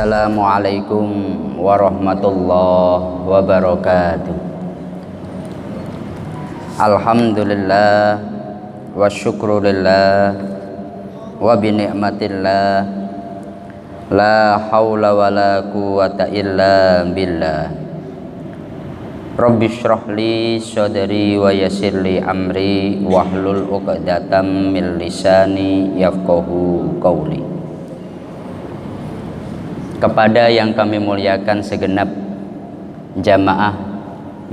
Assalamualaikum warahmatullahi wabarakatuh. Alhamdulillah wa syukrulillah wa bini'matillah la hawla wa la quwata illa billah. Rabbi shrah li sadri wa yassir li amri wahlul 'uqdatam min lisani yafqahu qawli. Kepada yang kami muliakan segenap jamaah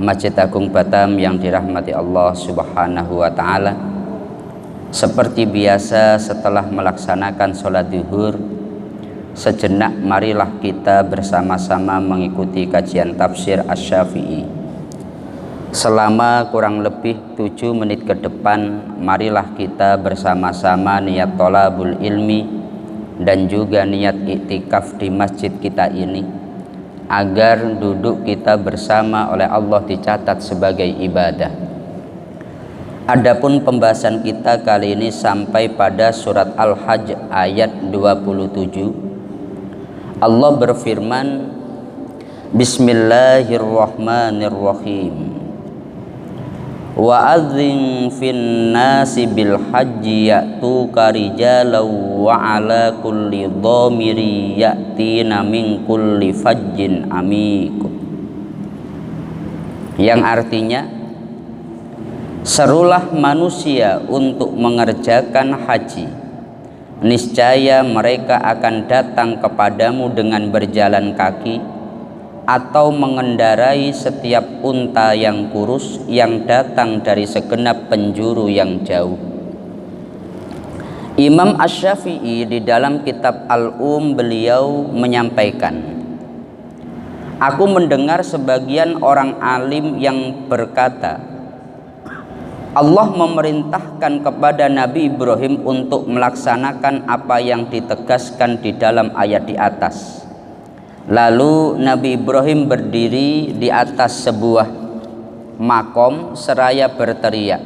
Masjid Agung Batam yang dirahmati Allah Subhanahu wa taala. Seperti biasa setelah melaksanakan sholat zuhur, sejenak marilah kita bersama-sama mengikuti kajian tafsir Asy-Syafi'i. Selama kurang lebih 7 menit ke depan, marilah kita bersama-sama niat thalabul ilmi dan juga niat iktikaf di masjid kita ini, agar duduk kita bersama oleh Allah dicatat sebagai ibadah. Adapun pembahasan kita kali ini sampai pada surat Al-Hajj ayat 27. Allah berfirman, Bismillahirrahmanirrahim. Wa adzin fin nasi bil hajji ya'tuka rijalan wa ala kulli dhamiri ya'tina min kulli fajjin amiq. Yang artinya, serulah manusia untuk mengerjakan haji, niscaya mereka akan datang kepadamu dengan berjalan kaki atau mengendarai setiap unta yang kurus yang datang dari segenap penjuru yang jauh. Imam Asy-Syafi'i di dalam kitab beliau menyampaikan, aku mendengar sebagian orang alim yang berkata, Allah memerintahkan kepada Nabi Ibrahim untuk melaksanakan apa yang ditegaskan di dalam ayat di atas. Lalu Nabi Ibrahim berdiri di atas sebuah makom seraya berteriak,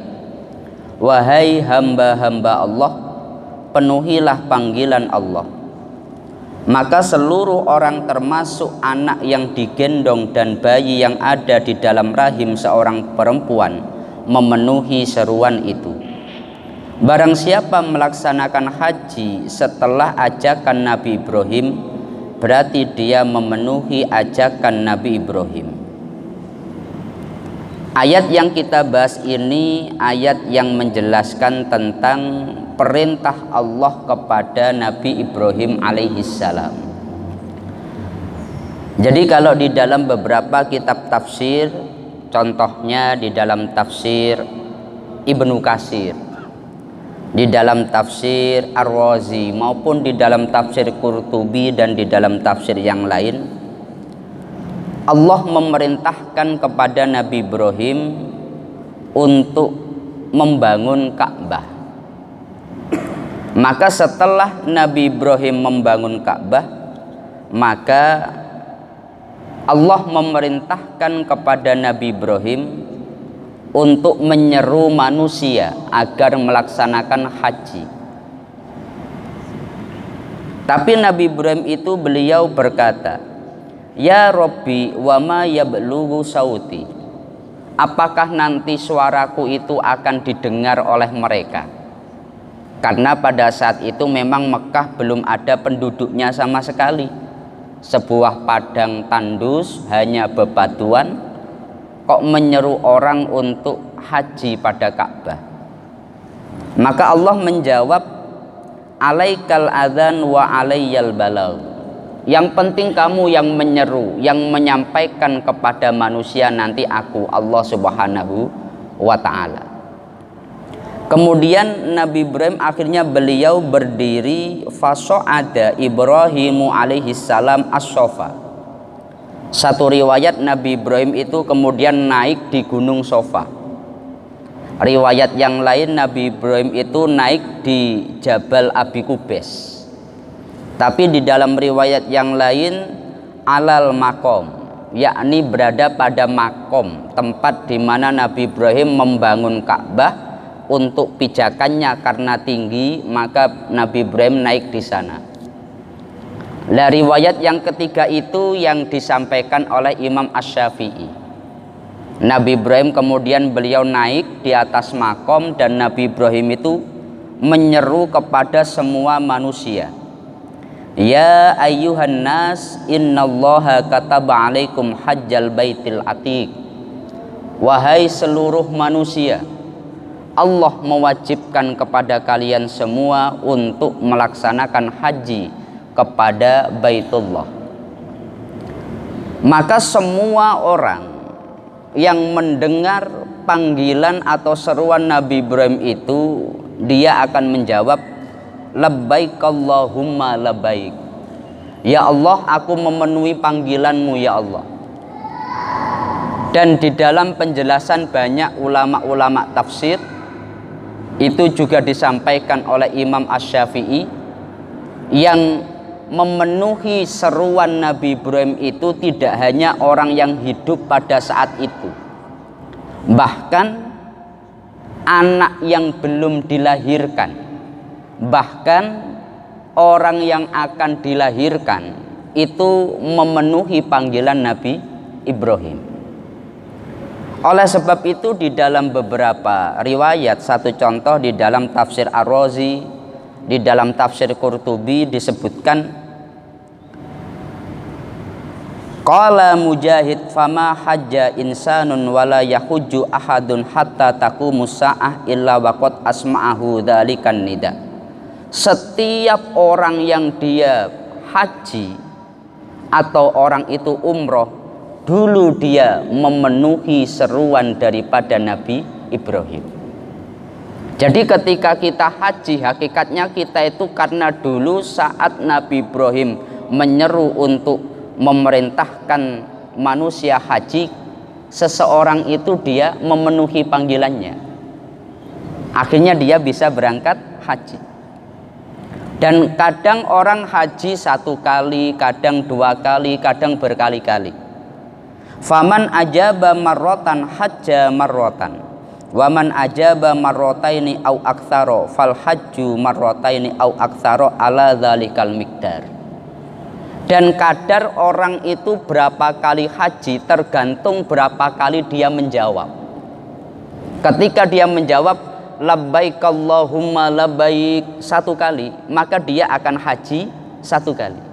wahai hamba-hamba Allah, penuhilah panggilan Allah. Maka seluruh orang termasuk anak yang digendong dan bayi yang ada di dalam rahim seorang perempuan memenuhi seruan itu. Barang siapa melaksanakan haji setelah ajakan Nabi Ibrahim, berarti dia memenuhi ajakan Nabi Ibrahim. Ayat yang kita bahas ini ayat yang menjelaskan tentang perintah Allah kepada Nabi Ibrahim alaihissalam. Jadi kalau di dalam beberapa kitab tafsir, contohnya di dalam tafsir Ibnu Katsir, di dalam tafsir Ar-Razi, maupun di dalam tafsir Qurtubi dan di dalam tafsir yang lain, Allah memerintahkan kepada Nabi Ibrahim untuk membangun Ka'bah. Maka setelah Nabi Ibrahim membangun Ka'bah, maka Allah memerintahkan kepada Nabi Ibrahim untuk menyeru manusia agar melaksanakan haji. Tapi Nabi Ibrahim itu beliau berkata, ya Rabbi wa ma yablughu sauti, apakah nanti suaraku itu akan didengar oleh mereka? Karena pada saat itu memang Mekah belum ada penduduknya sama sekali, sebuah padang tandus hanya bebatuan. Kok menyeru orang untuk haji pada Ka'bah? Maka Allah menjawab, alaikal adzan wa alayyal balagh. Yang penting kamu yang menyeru, yang menyampaikan kepada manusia, nanti aku Allah Subhanahu wa taala. Kemudian Nabi Ibrahim akhirnya beliau berdiri, faso'ada Ibrahimu alaihissalam as-sofa. Satu riwayat Nabi Ibrahim itu kemudian naik di gunung Sofa. Riwayat yang lain Nabi Ibrahim itu naik di Jabal Abi Kubes. Tapi di dalam riwayat yang lain alal makom, yakni berada pada makom, tempat di mana Nabi Ibrahim membangun Ka'bah untuk pijakannya karena tinggi, maka Nabi Ibrahim naik di sana. Lah riwayat yang ketiga itu yang disampaikan oleh Imam Asy-Syafi'i. Nabi Ibrahim kemudian beliau naik di atas makom dan Nabi Ibrahim itu menyeru kepada semua manusia. Ya ayyuhan nas innallaha kataba alaikum hajjal baitil atiq. Wahai seluruh manusia, Allah mewajibkan kepada kalian semua untuk melaksanakan haji kepada Baitullah. Maka semua orang yang mendengar panggilan atau seruan Nabi Ibrahim itu, dia akan menjawab labbaik Allahumma labbaik. Ya Allah, aku memenuhi panggilanmu ya Allah. Dan di dalam penjelasan banyak ulama-ulama tafsir itu juga disampaikan oleh Imam Asy-Syafi'i, yang memenuhi seruan Nabi Ibrahim itu tidak hanya orang yang hidup pada saat itu, bahkan anak yang belum dilahirkan, bahkan orang yang akan dilahirkan itu memenuhi panggilan Nabi Ibrahim. Oleh sebab itu di dalam beberapa riwayat, satu contoh di dalam tafsir Ar-Razi, di dalam tafsir Qurtubi disebutkan, qala Mujahid fama hajja insanun wala yahujju ahadun hatta taqumus sa'ah illa waqad asma'ahu dzalikan nida. Setiap orang yang dia haji atau orang itu umroh, dulu dia memenuhi seruan daripada Nabi Ibrahim. Jadi ketika kita haji, hakikatnya kita itu karena dulu saat Nabi Ibrahim menyeru untuk memerintahkan manusia haji, seseorang itu dia memenuhi panggilannya. Akhirnya dia bisa berangkat haji. Dan kadang orang haji satu kali, kadang dua kali, kadang berkali-kali. Faman ajaba marrotan hajja marrotan. Waman ajaba marrotaini au aktsaro fal hajju marrotaini au aktsaro ala dzalikal miqdar. Dan kadar orang itu berapa kali haji tergantung berapa kali dia menjawab. Ketika dia menjawab labbaik Allahumma labbaik satu kali, maka dia akan haji satu kali.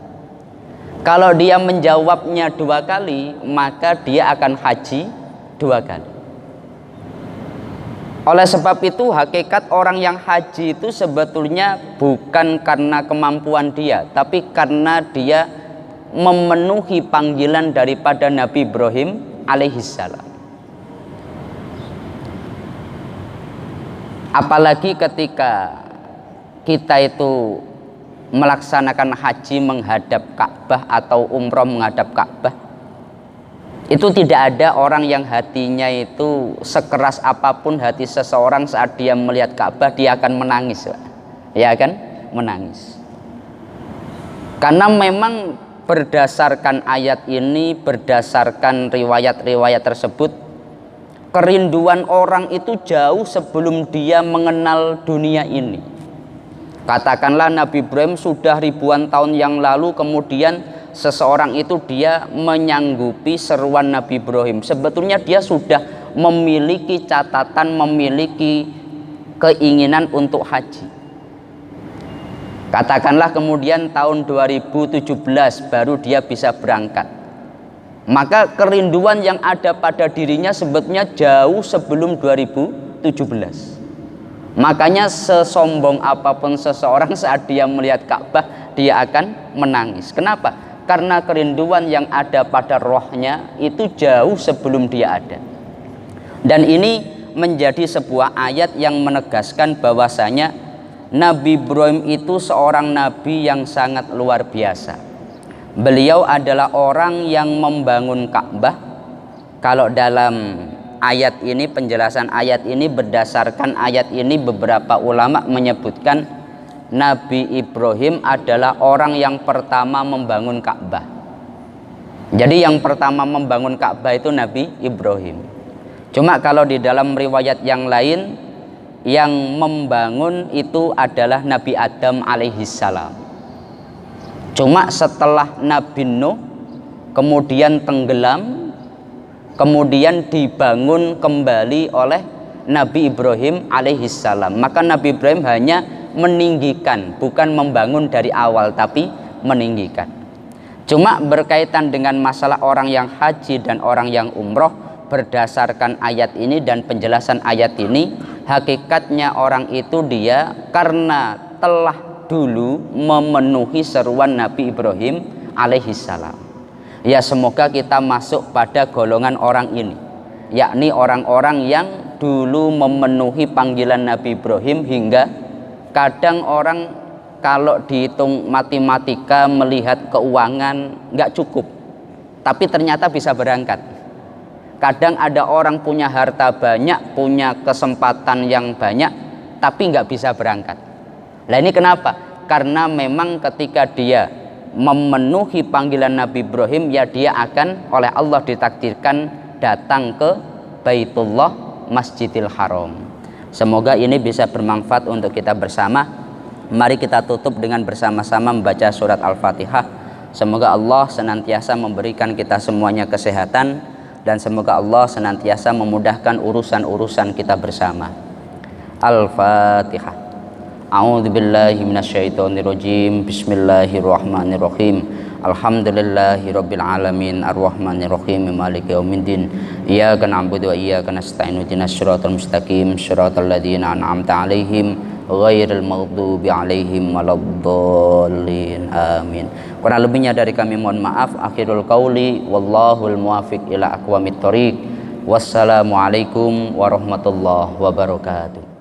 Kalau dia menjawabnya dua kali, maka dia akan haji dua kali. Oleh sebab itu hakikat orang yang haji itu sebetulnya bukan karena kemampuan dia, tapi karena dia memenuhi panggilan daripada Nabi Ibrahim alaihissalam. Apalagi ketika kita itu melaksanakan haji menghadap Ka'bah atau umroh menghadap Ka'bah, itu tidak ada orang yang hatinya itu sekeras apapun hati seseorang saat dia melihat Ka'bah, dia akan menangis, ya kan, menangis. Karena memang berdasarkan ayat ini, berdasarkan riwayat-riwayat tersebut, kerinduan orang itu jauh sebelum dia mengenal dunia ini. Katakanlah Nabi Ibrahim sudah ribuan tahun yang lalu, kemudian seseorang itu dia menyanggupi seruan Nabi Ibrahim. Sebetulnya dia sudah memiliki catatan, memiliki keinginan untuk haji. Katakanlah kemudian tahun 2017 baru dia bisa berangkat. Maka kerinduan yang ada pada dirinya sebetulnya jauh sebelum 2017. Makanya sesombong apapun seseorang saat dia melihat Ka'bah, dia akan menangis. Kenapa? Karena kerinduan yang ada pada rohnya itu jauh sebelum dia ada. Dan ini menjadi sebuah ayat yang menegaskan bahwasanya Nabi Ibrahim itu seorang nabi yang sangat luar biasa. Beliau adalah orang yang membangun Ka'bah. Kalau dalam ayat ini, penjelasan ayat ini, berdasarkan ayat ini beberapa ulama menyebutkan Nabi Ibrahim adalah orang yang pertama membangun Ka'bah. Jadi yang pertama membangun Ka'bah itu Nabi Ibrahim. Cuma kalau di dalam riwayat yang lain, yang membangun itu adalah Nabi Adam alaihissalam. Cuma setelah Nabi Nuh kemudian tenggelam, kemudian dibangun kembali oleh Nabi Ibrahim alaihissalam. Maka Nabi Ibrahim hanya meninggikan, bukan membangun dari awal, tapi meninggikan. Cuma berkaitan dengan masalah orang yang haji dan orang yang umroh, berdasarkan ayat ini dan penjelasan ayat ini, hakikatnya orang itu dia karena telah dulu memenuhi seruan Nabi Ibrahim alaihissalam. Ya, semoga kita masuk pada golongan orang ini, yakni orang-orang yang dulu memenuhi panggilan Nabi Ibrahim, hingga kadang orang kalau dihitung matematika, melihat keuangan nggak cukup, tapi ternyata bisa berangkat. Kadang ada orang punya harta banyak, punya kesempatan yang banyak, tapi nggak bisa berangkat. Nah ini kenapa? Karena memang ketika dia memenuhi panggilan Nabi Ibrahim, ya dia akan oleh Allah ditakdirkan datang ke Baitullah Masjidil Haram. Semoga ini bisa bermanfaat untuk kita bersama. Mari kita tutup dengan bersama-sama membaca surat Al-Fatihah. Semoga Allah senantiasa memberikan kita semuanya kesehatan, dan semoga Allah senantiasa memudahkan urusan-urusan kita bersama. Al-Fatihah. A'udzubillahi minasyaitonirrajim. Bismillahirrahmanirrahim. Alhamdulillahirabbil alamin arrahmanirrahim maliki yaumiddin. Iyyaka na'budu wa iyyaka nasta'in ihdinas siratal mustaqim siratal ladzina an'amta 'alaihim ghairil maghdubi 'alaihim waladdallin. Amin. Kurang lebihnya dari kami mohon maaf. Akhirul qauli wallahul muwaffiq ila aqwamit thoriq. Wassalamualaikum warahmatullahi wabarakatuh.